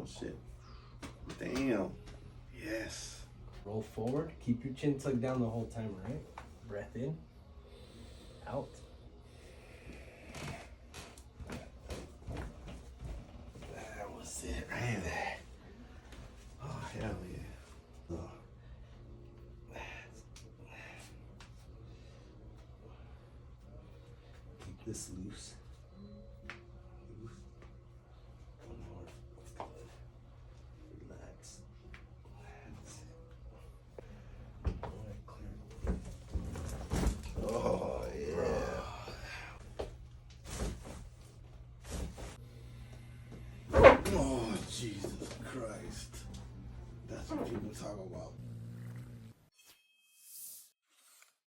shit. Damn. Yes. Roll forward. Keep your chin tucked down the whole time, right? Breath in. Out. That was it right there. Oh, hell yeah. Oh. Keep this loose. One more. Good. Relax. That's it. Alright, clear. Oh, yeah. Oh, Jesus Christ. That's what people talk about.